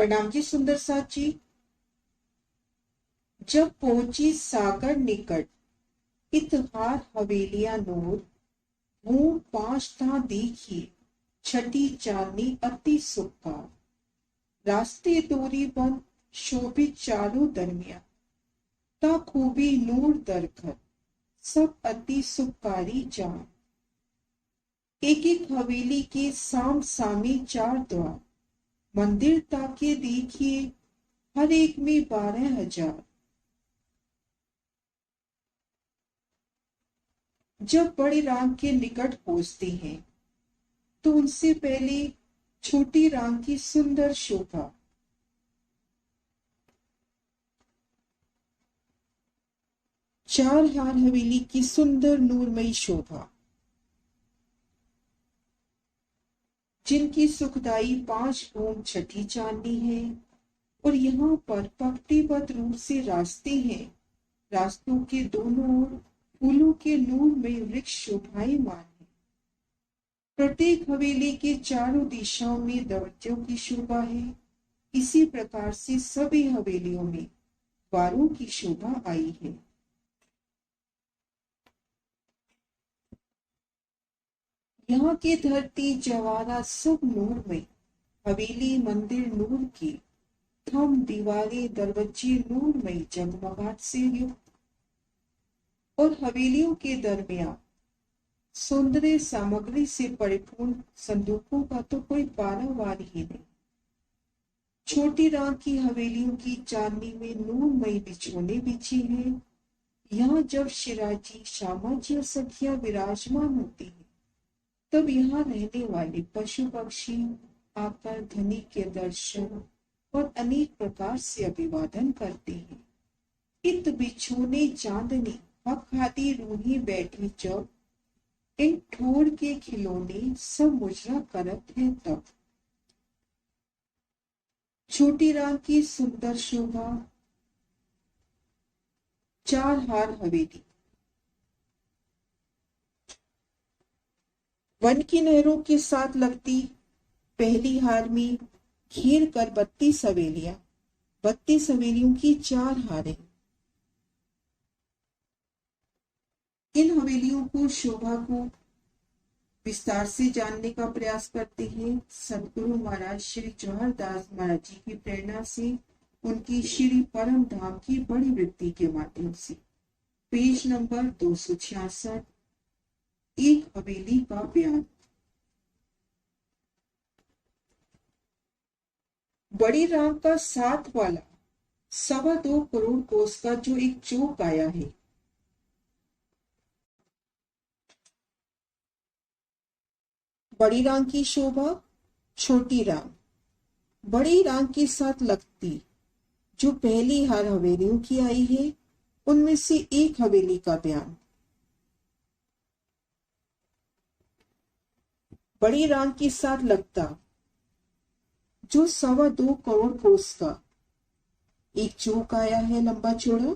प्रणाम जी सुंदर साथ जी। जब पहुंची सागर निकट, इतहार हवेलियां नूर, हूं पांच था देखी, छठी चांदनी अति सुखकार। रास्ते दूरी बन शोभित चारों दरमिया, ता खूबी नूर दरखत, सब अति सुखकारी जान। एक एक हवेली के साम सामी चार द्वार, मंदिर ताके देखिए हर एक में 12,000। जब बड़े राम के निकट पहुंचते हैं तो उनसे पहले छोटी राम की सुंदर शोभा, चार हार हवेली की सुंदर नूरमयी शोभा, जिनकी सुखदाई 5 भूम छठी चांदनी है। और यहाँ पर पंक्तिबद्ध रूप से रास्ते हैं। रास्तों के दोनों ओर फूलों के नूर में वृक्ष शोभायमान है। प्रत्येक हवेली के चारों दिशाओं में दरवाजों की शोभा है। इसी प्रकार से सभी हवेलियों में द्वारों की शोभा आई है। यहाँ की धरती जवारा सब नूर में, हवेली मंदिर नूर की, थम दीवारें दरवाजे नूर में जगमगाहट से युक्त। और हवेलियों के दरमियान सौंदर्य सामग्री से परिपूर्ण संदूकों का तो कोई पारावार ही नहीं। छोटी राम की हवेलियों की चांदनी में नूरमयी बिछोने बिछे हैं। यहाँ जब शिराजी, श्यामा जी और सखियां विराजमान होती हैं, तब यहाँ रहने वाले पशु पक्षी आकर धनी के दर्शन और अनेक प्रकार से अभिवादन करते हैं। इत बिछोने चांदनी खादी रूही बैठी जब, इन ठोर के खिलौने सब मुजरा करत है तब। छोटी राम की सुंदर शोभा, चार हार हवेली। वन की नहरों के साथ लगती पहली हार में घेर कर 32 हवेलियां, 32 हवेलियों की 4 हारें। इन हवेलियों को शोभा को विस्तार से जानने का प्रयास करते हैं। सदगुरु महाराज श्री जवाहर दास महाराज जी की प्रेरणा से, उनकी श्री परम धाम की बड़ी वृत्ति के माध्यम से। पेज नंबर 266, एक हवेली का बयान। बड़ी राम का साथ वाला 2.25 करोड़ कोस का जो एक चौक आया है, बड़ी राम की शोभा, छोटी राम। बड़ी राम के साथ लगती जो पहली हार हवेलियों की आई है, उनमें से एक हवेली का बयान। बड़ी राम के साथ लगता जो 2.25 करोड़ कोस का एक चौक आया है, लंबा चौड़ा।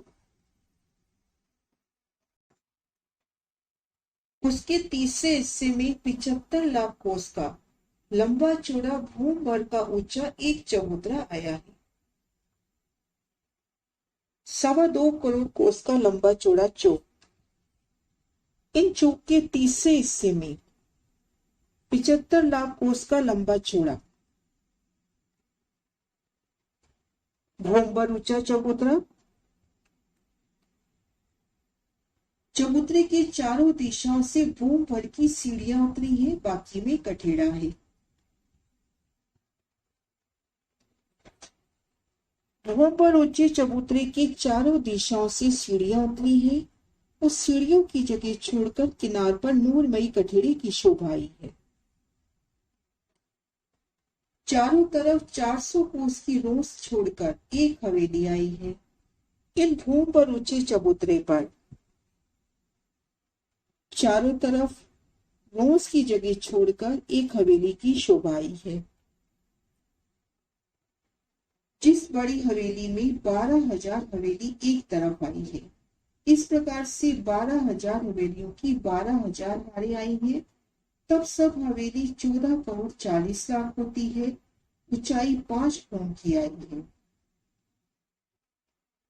उसके तीसरे हिस्से में 75 लाख कोस का लंबा चौड़ा भूम भर का ऊंचा एक चबूतरा आया है। 2.25 करोड़ कोस का लंबा चौड़ा चौक। इन चौक के तीसरे हिस्से में 75 लाख कोस का लंबा चौड़ा भूम भर ऊंचा चबूतरा। चबूतरे के चारों दिशाओं से भूम भर की सीढ़ियां उतरी हैं, बाकी में कठेड़ा है। भूम पर ऊंचे चबूतरे की चारों दिशाओं से सीढ़ियां उतरी हैं। उस सीढ़ियों की जगह छोड़कर किनार पर नूरमयी कठेड़े की शोभा आई है। चारों तरफ 400 कोस की रोस छोड़कर एक हवेली आई है। इन भूम पर ऊंचे चबूतरे पर चारों तरफ रोस की जगह छोड़कर एक हवेली की शोभा आई है। जिस बड़ी हवेली में 12,000 हवेली एक तरफ आई है, इस प्रकार से 12,000 हवेलियों की 12,000 हारें आई हैं। तब सब हवेली 14 करोड़ 40 लाख होती है। ऊंचाई 5 भूम की आई है।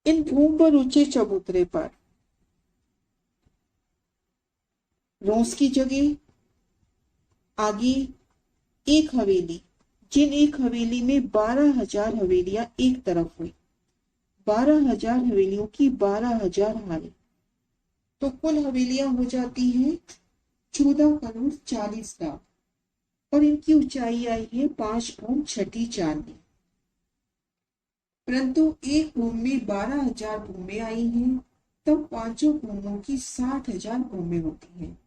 इन भूम पर ऊंचे चबूतरे पर रोज की जगह आगे एक हवेली, जिन एक हवेली में 12,000 हवेलियां एक तरफ हुई। 12,000 हवेलियों की 12,000 हारें, तो कुल हवेलियां हो जाती हैं 14,40,00,000 और इनकी ऊंचाई आई है 5 भूम छठी चांदी। परंतु एक भूम में 12,000 भूमें आई हैं, तब पांचों भूमों की 60,000 भूमें होती हैं।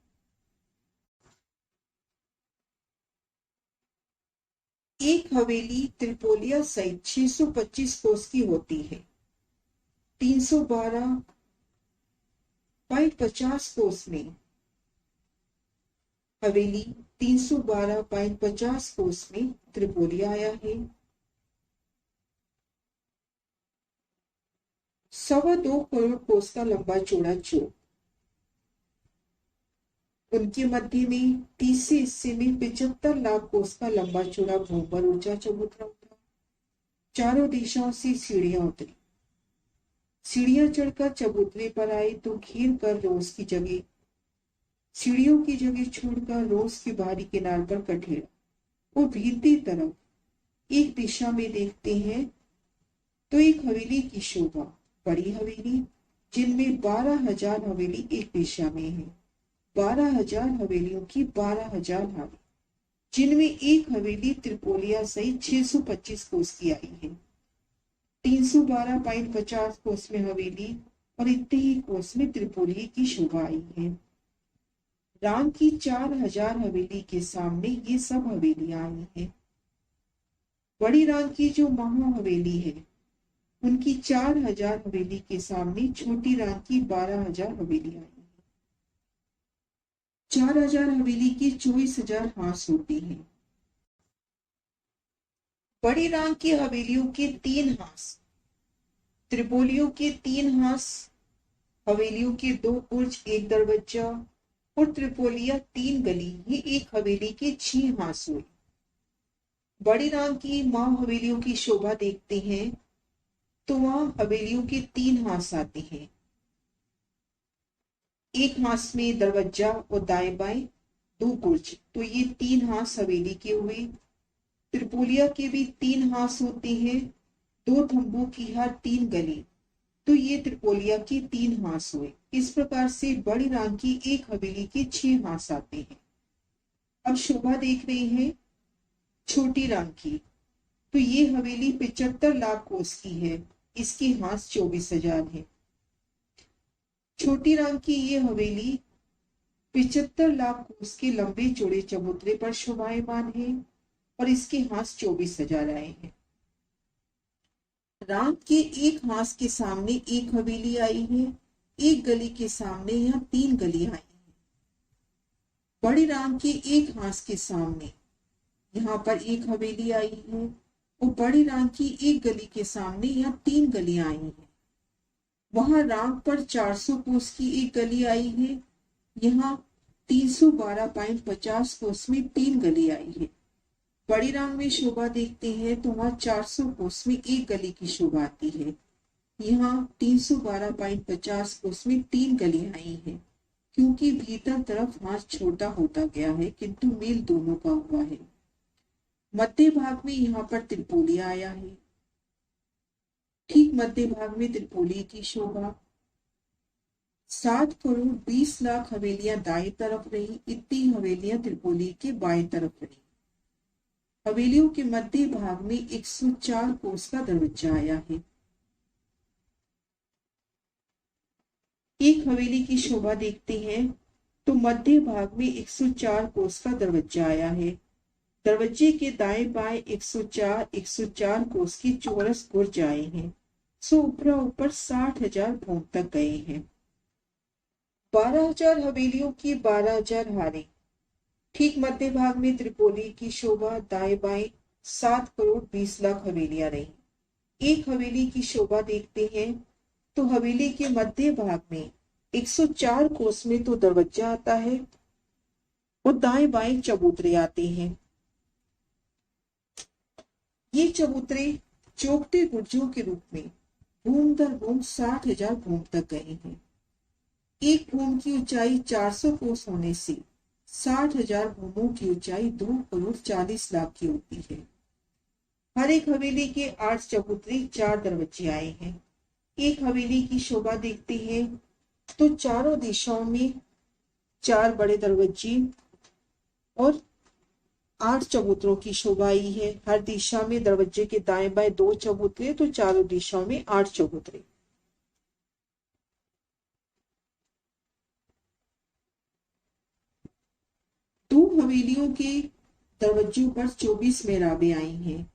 एक हवेली त्रिपोलिया सहित 625 कोस की होती है। 312.50 कोस में हवेली 312.50 कोस में त्रिपोलिया आया है। 2.25 करोड़ कोस का लंबा चौड़ा चौक, उनके मध्य में तीसरे हिस्से में 75 लाख कोस का लंबा चौड़ा भूम पर ऊंचा चबूतरा उठा। चारों दिशाओं से सीढ़ियां उतरी। सीढ़ियां चढ़कर चबूतरे पर आए तो घेर कर रोज की जगह, सीढ़ियों की जगह छोड़कर रोज के बाहरी किनारे पर कठेरा। वो भीतरी तरफ एक दिशा में देखते हैं तो एक हवेली की शोभा, बड़ी हवेली जिनमें 12,000 हवेली एक दिशा में है। 12,000 हवेलियों की 12,000 हारें, जिनमें एक हवेली त्रिपोलिया सहित 625 कोस की आई है। 312.50 कोस में हवेली और इतने ही कोस में त्रिपोली की शोभा आई है। राम की 4,000 हवेली के सामने ये सब हवेलियां आई हैं। बड़ी राम की जो महा हवेली है, उनकी 4,000 हवेली के सामने छोटी राम की 12,000 हवेलियां आई। 4,000 हवेली की 24,000 हांस होती हैं। बड़ी राम की हवेलियों के 3 हांस, त्रिपोलियों के 3 हांस, हवेलियों के 2 बुर्ज 1 दरवाजा और त्रिपोलिया 3 गली, ये एक हवेली के 6 हांस हुए। बड़ी राम की मां हवेलियों की शोभा देखते हैं तो वहां हवेलियों के 3 हांस आते हैं। एक हांस में दरवाजा और दाएं बाएं 2 बुर्ज, तो ये 3 हांस हवेली के हुए। त्रिपोलिया के भी 3 हांस होते हैं, 2 थंबों की हर 3 गली, तो ये त्रिपोलिया की 3 हांस हुए। इस प्रकार से बड़ी राम की एक हवेली के 6 हांस आते हैं। अब शोभा देख रहे हैं छोटी राम की, तो ये हवेली 75 लाख कोस की है, इसकी हांस 24,000 है। छोटी राम की ये हवेली 75 लाख कोस के लंबे चौड़े चबूतरे पर शोभायमान है और इसके हांस 24,000 आए हैं। राम के एक हांस के सामने एक हवेली आई है, एक गली के सामने यहाँ 3 गलियां आई हैं। बड़ी राम के एक हांस के सामने यहाँ पर एक हवेली आई है और बड़ी राम की एक गली के सामने यहाँ 3 गलियां आई हैं। वहां राम पर 400 कोस की एक गली आई है, यहाँ 312.50 कोस में 3 गली आई है। बड़ी राम में शोभा देखते हैं तो वहां 400 कोस में एक गली की शोभा आती है, यहाँ 312.50 कोस में 3 गलियां आई हैं। क्योंकि भीतर तरफ हाथ छोटा होता गया है किंतु मेल दोनों का हुआ है। मध्य भाग में यहाँ पर त्रिपोलिया आया है, ठीक मध्य भाग में त्रिपोली की शोभा। 7 करोड़ 20 लाख हवेलियां दाएं तरफ रही, इतनी हवेलियां त्रिपोली के बाएं तरफ रही। हवेलियों के मध्य भाग में 104 कोस का दरवाजा आया है। एक हवेली की शोभा देखते हैं तो मध्य भाग में 104 कोस का दरवाजा आया है। दरवाजे के दाएं बाएं 104 कोस की चौरस बुर्ज आए हैं, सो ऊपरा ऊपर 60,000 भूम तक गए हैं। 12,000 हवेलियों की 12,000 हारें, ठीक मध्य भाग में त्रिपोली की शोभा, दाएं बाएं 7 करोड़ 20 लाख हवेलियां रही। एक हवेली की शोभा देखते हैं तो हवेली के मध्य भाग में 104 कोस में तो दरवाजा आता है और दाएं बाएं चबूतरे आते हैं। ये चबूतरे चौखटे गुर्जों के रूप में भूम दर भूम 60,000 भूम तक गए हैं। एक भूम की ऊंचाई 400 कोस होने से 60,000 भूमों की ऊंचाई 2,40,00,000 की होती है। हर एक हवेली के 8 चबूतरे 4 दरवाजे आए हैं। एक हवेली की शोभा देखते हैं तो चारों दिशाओं में 4 बड़े दरवाजे और 8 चबूतरों की शोभा आई है। हर दिशा में दरवाजे के दाएं बाएं 2 चबूतरे, तो चारों दिशाओं में 8 चबूतरे। दो हवेलियों के दरवाजों पर 24 मेहराबें आई हैं।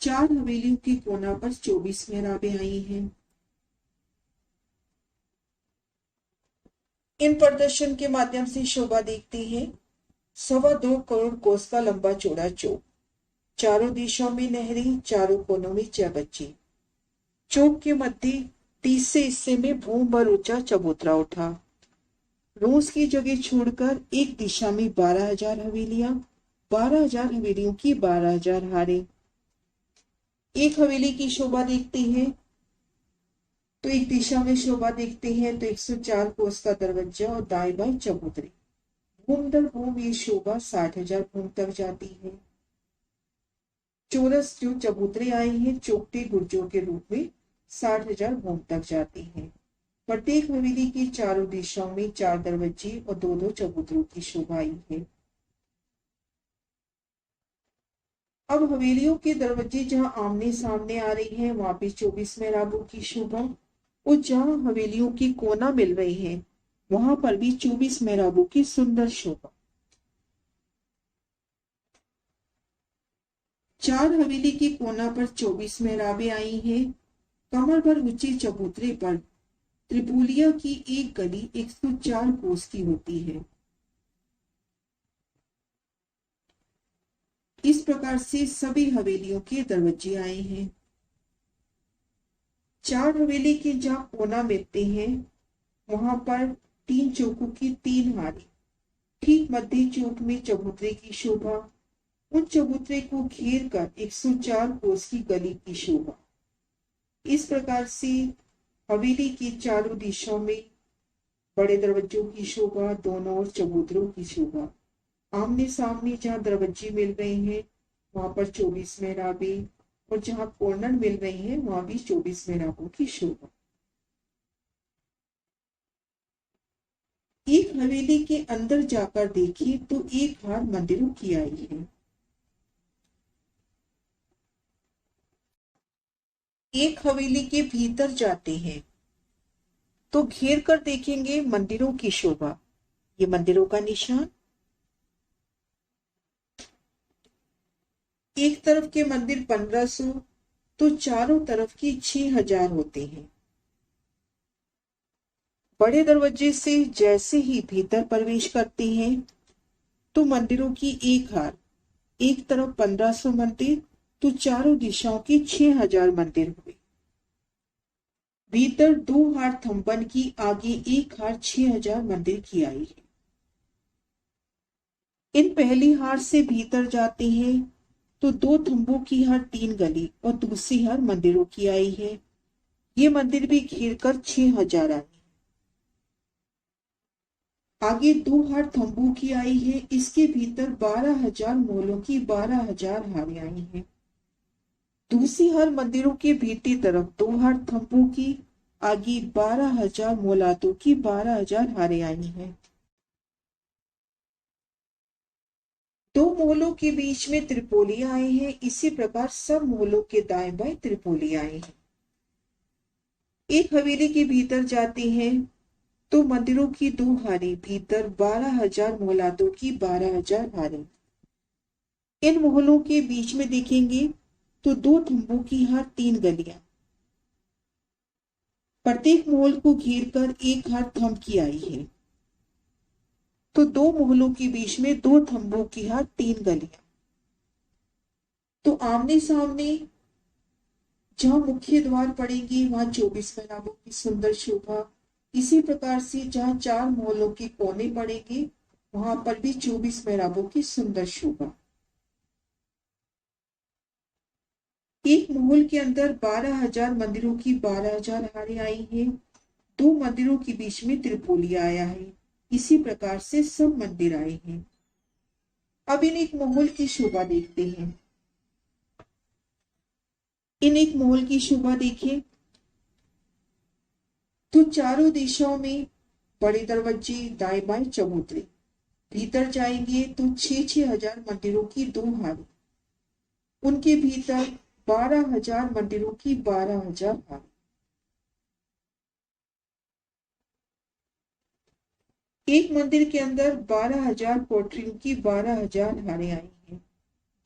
4 हवेलियों के कोना पर 24 मेहराबें आई हैं। इन प्रदर्शन के माध्यम से शोभा देखते हैं। 2.25 करोड़ कोस का लंबा चौड़ा चौक, चारों दिशाओं में नहरें, चारों कोनों में चबच्चे। चौक के मध्य 30 से हिस्से में भूम भर ऊंचा चबूतरा उठा। रोज की जगह छोड़कर एक दिशा में 12,000 हवेलियां, 12,000 हवेलियों की 12,000 हारें। एक हवेली की शोभा देखते हैं तो एक दिशा में शोभा देखते हैं तो 104 कोस का दरवाजा और दाएं बाएं चबूतरे। भूम दर भूम ये शोभा 60,000 भूम तक जाती है। चौरस जो चबूतरे आए हैं चौखटे गुर्जों के रूप में 60,000 भूम तक जाती हैं। प्रत्येक हवेली की चारों दिशाओं में 4 दरवाजे और 2-2 चबूतरों की शोभा आई है। अब हवेलियों के दरवाजे जहां आमने सामने आ रहे हैं वहां पे 24 मेहराबों की शोभा, और जहां हवेलियों की कोना मिल रही है वहां पर भी 24 मेहराबों की सुंदर शोभा। 4 हवेली की कोना पर 24 मेहराबें आई हैं। कमर भर ऊंचे चबूतरे पर त्रिपुलिया की एक गली 104 कोस की होती है। इस प्रकार से सभी हवेलियों के दरवाजे आए हैं। 4 हवेली के जहां कोना मिलते हैं वहां पर 3 चौकों की 3 हारें। ठीक मध्य चौक में चबूतरे की शोभा, उन चबूतरे को घेर कर 104 कोस की गली की शोभा। इस प्रकार से हवेली की चारों दिशाओं में बड़े दरवाजों की शोभा, दोनों ओर चबूतरों की शोभा। आमने सामने जहां दरवाजे मिल रहे हैं वहां पर 24 मेहराबें, और जहां कॉर्नर मिल रही हैं वहां भी 24 मेहराबों की शोभा। एक हवेली के अंदर जाकर देखिए तो एक हार मंदिरों की आई है। एक हवेली के भीतर जाते हैं तो घेर कर देखेंगे मंदिरों की शोभा। ये मंदिरों का निशान। एक तरफ के मंदिर 1500 तो चारों तरफ की 6,000 होते हैं। बड़े दरवाजे से जैसे ही भीतर प्रवेश करते हैं तो मंदिरों की एक हार, एक तरफ 1500 मंदिर तो चारों दिशाओं की 6,000 मंदिर हुए। भीतर 2 हार थंबन की, आगे एक हार 6,000 मंदिर की आई है। इन पहली हार से भीतर जाते हैं तो 2 थंबों की हर 3 गली और दूसरी हर मंदिरों की आई है। ये मंदिर भी घेर कर 6,000 आई। आगे 2 हार थंबों की आई है, इसके भीतर 12,000 मोलों की 12,000 हारें आई हैं। दूसरी हर मंदिरों के भीतरी तरफ 2 हार थंबों की, आगे 12,000 मोलातों की 12,000 हारें आई हैं। 2 मोहलों के बीच में त्रिपोलियां आए हैं। इसी प्रकार सब मोहलों के दाएं बाएं त्रिपोलियां आए हैं। एक हवेली के भीतर जाते हैं तो मंदिरों की 2 हारें, भीतर 12,000 मोहलातों की 12,000 हारें। इन मोहलों के बीच में देखेंगे तो 2 थंबों की हर 3 गलियां, प्रत्येक मोहल को घेर कर एक हार थंब की आई है। तो 2 मोहलों के बीच में 2 थंबों की हर 3 गलियां। तो आमने सामने जहां मुख्य द्वार पड़ेंगे वहां 24 मेहराबों की सुंदर शोभा। इसी प्रकार से जहां 4 मोहलों के कोने पड़ेंगे वहां पर भी 24 मेहराबों की सुंदर शोभा। एक महल के अंदर 12,000 मंदिरों की 12,000 हारें आई हैं। दो मंदिरों के बीच में त्रिपोली आया है। इसी प्रकार से सब मंदिर आए हैं। अब इन एक महल की शोभा देखते हैं। इन एक महल की शोभा देखें तो चारों दिशाओं में बड़े दरवाजे, दाएं बाएं चबूतरे। भीतर जाएंगे तो 6,000 मंदिरों की दो हारें। उनके भीतर 12,000 मंदिरों की 12,000 हारें। एक मंदिर के अंदर 12,000 कोठरियों की 12,000 हारें आई हैं।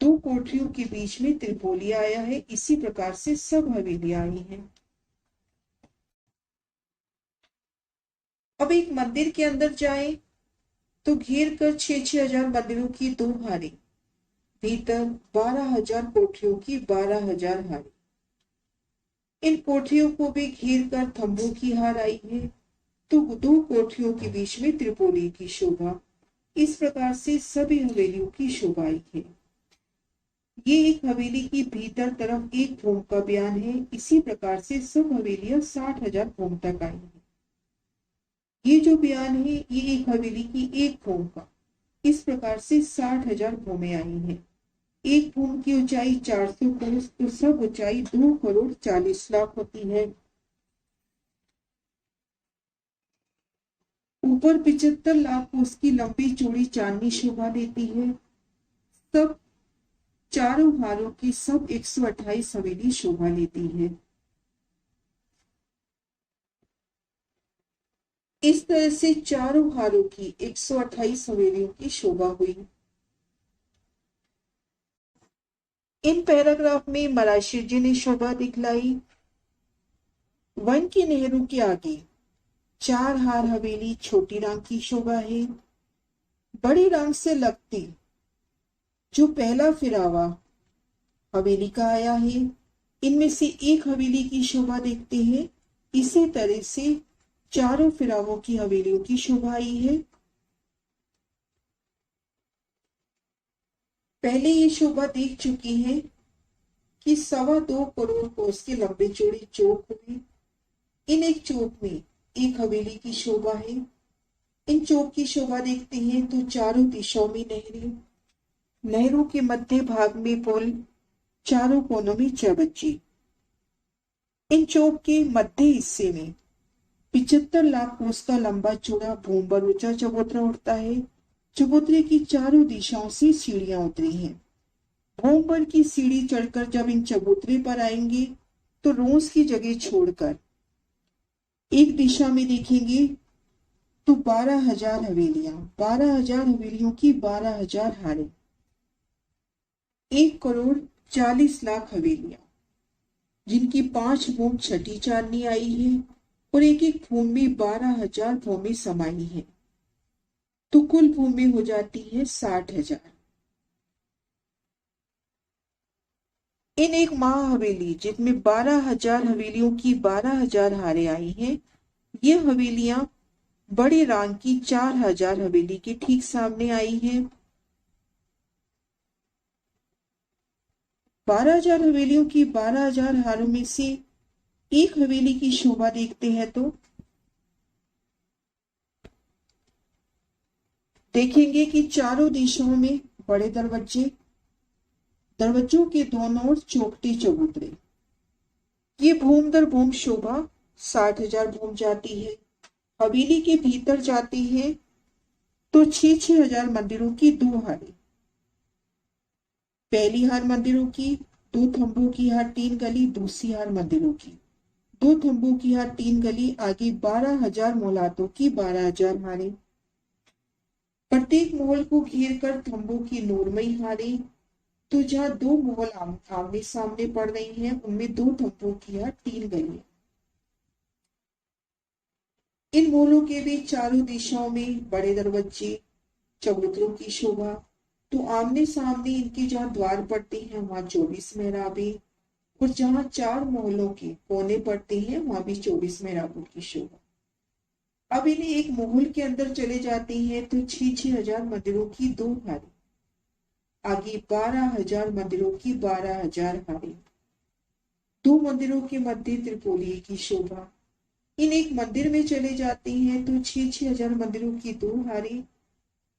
दो कोठरियों के बीच में त्रिपोली आया है। इसी प्रकार से सब हवेलियां आई हैं। अब एक मंदिर के अंदर जाए तो घेर कर 6,000 मंदिरों की दो हारें। भीतर 12,000 कोठरियों की 12,000 हारें। इन कोठरियों को भी घेर कर थंबों की हार आई है। तो दो कोठरियों के बीच में त्रिपोली की शोभा। इस प्रकार से सभी हवेलियों की शोभा आई है। ये एक हवेली की भीतर तरफ एक भूम का बयान है। इसी प्रकार से सब हवेलियां 60,000 भूम तक आई हैं। ये जो बयान है ये एक हवेली की एक भूम का। इस प्रकार से 60,000 भूमें आई हैं। एक भूम की ऊंचाई 400 कोस तो सब ऊंचाई 2,40,00,000 होती है। ऊपर 75,00,000 कोस की लंबी चौड़ी चांदनी शोभा देती है। सब चारों हारों की सब 128 हवेली शोभा लेती है। इस तरह से चारों हारों की 128 हवेलियों की शोभा हुई। इन पैराग्राफ में मराशी जी ने शोभा दिखलाई। वन की नहरों के आगे चार हार हवेली छोटी रांग की शोभा है। बड़ी रांग से लगती जो पहला फिरावा हवेली का आया है, इनमें से एक हवेली की शोभा देखते हैं। इसी तरह से चारों फिरावों की हवेलियों की शोभा आई है। पहले ये शोभा देख चुकी है कि 2.25 कोस के लंबे चौड़े चौक हुए। इन एक चौक में एक हवेली की शोभा है। इन चौक की शोभा देखते हैं तो चारों दिशाओं में नहरें, नहरों के मध्य भाग में पुल, चारों कोनों में चबच्ची। इन चौक के मध्य हिस्से में 75,00,000 कोस का लंबा चौड़ा भूमभर ऊंचा चबूतरा उठता है। चबूतरे की चारों दिशाओं से सीढ़ियां उतरी हैं। भूमभर की सीढ़ी चढ़कर जब इन चबूतरे पर आएंगे तो रोज की जगह छोड़कर एक दिशा में देखेंगे तो 12,000 हवेलियां, 12,000 हवेलियों की 12,000 हारें, 1,40,00,000 हवेलियां जिनकी 5 भूम छठी चांदनी आई है और एक एक भूम में 12,000 भूमि समाई है तो कुल भूमि हो जाती है 60,000। इन एक महाहवेली जिनमें 12,000 हवेलियों की 12,000 हारें आई हैं, ये हवेलियां बड़ी रांग की 4,000 हवेली के ठीक सामने आई हैं। 12,000 हवेलियों की 12,000 हारों में से एक हवेली की शोभा देखते हैं तो देखेंगे कि चारों दिशाओं में बड़े दरवाजे, दरवाजों के दोनों ओर चौखटी चबूतरे। ये भूम दर भूम शोभा 60,000 भूम जाती है। हवेली के भीतर जाती है तो 6,000 मंदिरों की दो हारें। पहली हार मंदिरों की, दो थंबों की हार 3 गली। दूसरी हार मंदिरों की, दो थंबों की हार 3 गली। आगे 12,000 मोहलातों की 12,000 हारें। प्रत्येक मोहल को घेर कर थंबों की नूरमयी हारें। तो जहां दो मोहल आमने सामने पड़ रही हैं उनमें दो थंबों की हार 3 गली। इन मोहलों के भी चारों दिशाओं में बड़े दरवाजे, चबूतरों की शोभा। तो आमने सामने इनके जहां द्वार पड़ते हैं वहां 24 मेहराबें और जहां चार मोहलों के कोने पड़ते हैं वहां भी 24 मेहराबों की शोभा। अब इन्हें एक मोहल के अंदर चले जाते हैं तो 6,000 मंदिरों की दो हारें। आगे 12,000 मंदिरों की 12,000 हारें। दो मंदिरों के मध्य त्रिपोली की शोभा। इन एक मंदिर में चले जाते हैं तो 6,000 मंदिरों की दो हारी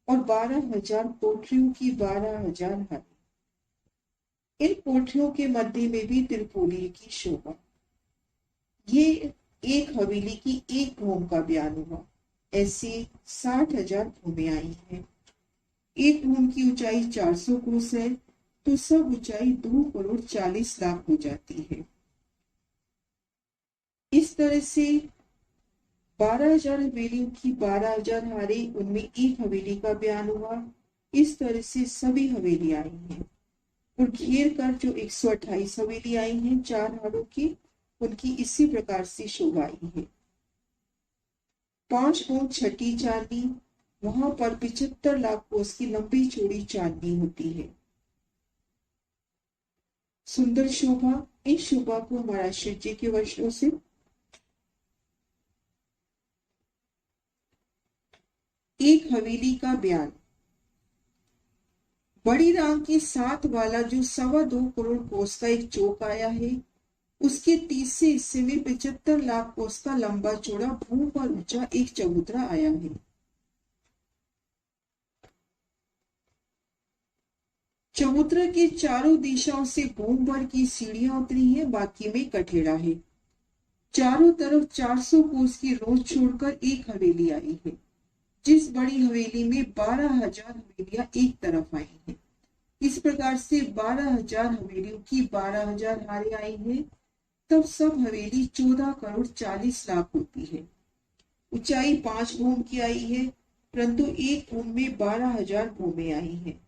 और 12,000 कोठरियों की 12,000 हारी। इन कोठरियों के मध्य में भी त्रिपोली की शोभा। ये एक हवेली की एक भूम का बयान हुआ। ऐसे 60,000 भूमें आई हैं। एक भूम की ऊंचाई 400 कोस है तो सब ऊंचाई 2,40,00,000 हो जाती है। इस तरह से 12,000 हवेलियों की 12,000 हारे, उनमें एक हवेली का बयान हुआ। इस तरह से सभी हवेली आई हैं और घेर कर जो 128 हवेली आई हैं 4 हारों की, उनकी इसी प्रकार से शोभा आई है। 5 कोस छठी चांदनी, वहां पर 75 लाख कोस की लंबी चौड़ी चांदनी होती है। सुंदर शोभा। इस शोभा को हमारा शिव जी के वस्त्रों से एक हवेली का बयान। बड़ी राम के साथ वाला जो 2.25 करोड़ कोस का एक चौक आया है, उसके तीसरे हिस्से में 75 लाख कोस का लंबा चौड़ा भूम पर ऊंचा एक चबूतरा आया है। चबूतरे के चारों दिशाओं से भूम भर की सीढ़ियां उतरी है, बाकी में कठेड़ा है। चारों तरफ 400 कोस की रोड छोड़कर एक हवेली आई है। जिस बड़ी हवेली में 12,000 हवेलियां एक तरफ आई हैं। इस प्रकार से 12,000 हवेलियों की 12,000 हारें आई हैं। तब सब हवेली 14,40,00,000 होती है। ऊंचाई 5 भूम की आई है, परंतु एक भूम में 12,000 भूमें आई हैं।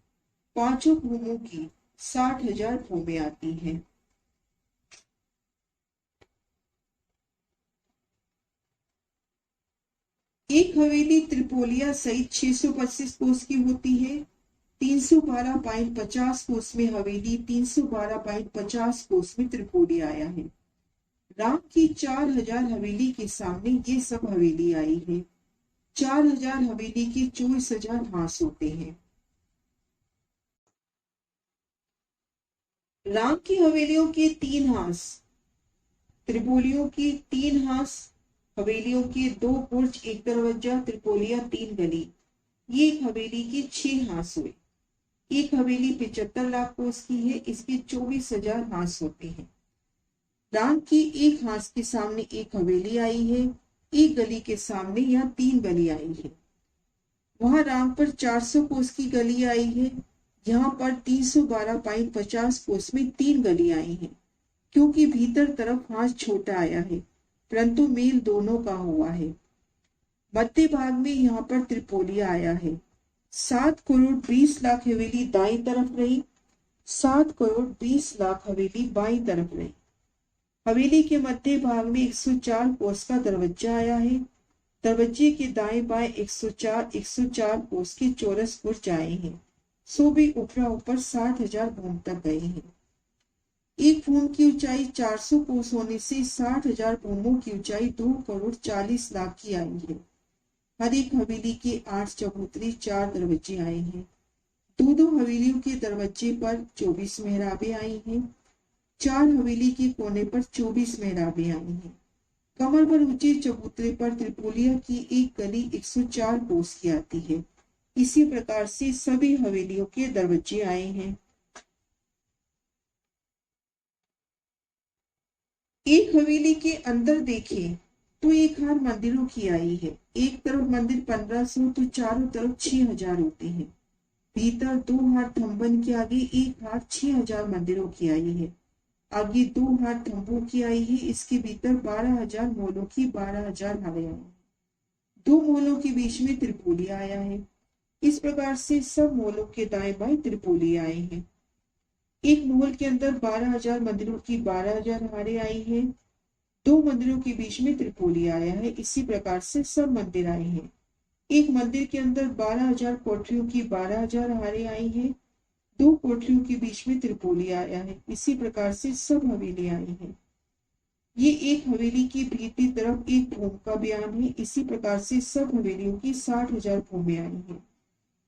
पांचों भूमों की 60,000 भूमें आती हैं। एक हवेली त्रिपोलिया सहित 625 कोस की होती है। 312.50 कोस में हवेली, 312.50 कोस में त्रिपोली आया है। राम की 4,000 हवेली के सामने ये सब हवेली आई है। 4,000 हवेली के 24,000 हांस होते हैं। राम की हवेलियों के 3 हांस, त्रिपोलियों की 3 हांस, हवेलियों के 2 बुर्ज, 1 दरवाजा, त्रिपोलिया 3 गली। ये एक हवेली के 6 हांस हुए। एक हवेली 75 लाख कोस की है, इसके 24,000 हांस होते हैं। राम की एक हांस के सामने एक हवेली आई है। एक गली के सामने यहाँ 3 गली आई है। वहां राम पर 400 कोस की गली आई है। यहाँ पर 312.50 कोस में 3 गली आई हैं। क्योंकि भीतर तरफ हांस छोटा आया है, परंतु मेल दोनों का हुआ है। मध्य भाग में यहाँ पर त्रिपोलिया आया है। 7,20,00,000 हवेली दाईं तरफ रही, 7,20,00,000 हवेली बाईं तरफ रही। हवेली के मध्य भाग में 104 कोस का दरवाजा आया है। दरवाजे के दाएं बाएं 104 कोस के चौरस बुर्ज आए हैं। सो भी ऊपरा ऊपर 60,000 भूम तक गए हैं। एक भूम की ऊंचाई 400 कोस होने से 60,000 भूमों की ऊंचाई 2,40,00,000 की आई है। हर एक हवेली के 8 चबूतरे, 4 दरवाजे आए हैं। दो हवेलियों के दरवाजे पर 24 मेहराबें आई हैं। 4 हवेली के कोने पर 24 मेहराबें आई हैं। कमर पर ऊंचे चबूतरे पर त्रिपोलिया की एक गली 104 कोस की आती है। इसी प्रकार से सभी हवेलियों के दरवाजे आए हैं। एक हवेली के अंदर देखें तो एक हार मंदिरों की आई है। एक तरफ मंदिर 1,500 तो चारों तरफ 6,000 होते हैं। भीतर 2 हार थंबन के आगे एक हार 6,000 मंदिरों की आई है। आगे 2 हार थंबों की आई है। इसके भीतर 12,000 मोलों की 12,000 हारें आई हैं। 2 मोलों के बीच में त्रिपोली आया है। इस प्रकार से सब मोलों के दाएं बाएं त्रिपोली आए हैं। एक महल के अंदर 12,000 मंदिरों की 12,000 हारें आई हैं। 2 मंदिरों के बीच में त्रिपोली आया है। इसी प्रकार से सब मंदिर आए हैं। एक मंदिर के अंदर 12,000 कोठरियों की 12,000 हारें आई हैं। 2 कोठरियों के बीच में त्रिपोली आया है। इसी प्रकार से सब हवेली आई हैं। ये एक हवेली की भीतरी तरफ एक भूम का बयान है। इसी प्रकार से सब हवेलियों की 60,000 भूमें आई हैं।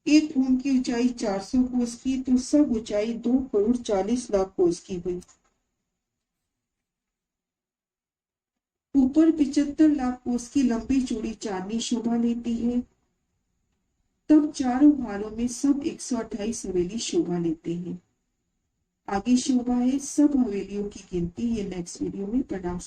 एक भूम की ऊंचाई 400 कोस की तो सब ऊंचाई 2,40,00,000 कोस की हुई। ऊपर 75 लाख कोस की लंबी चौड़ी चांदनी शोभा लेती है। तब चारों हालों में सब 128 हवेली शोभा लेते हैं। आगे शोभा है सब हवेलियों की गिनती। ये नेक्स्ट वीडियो में। प्रणाम।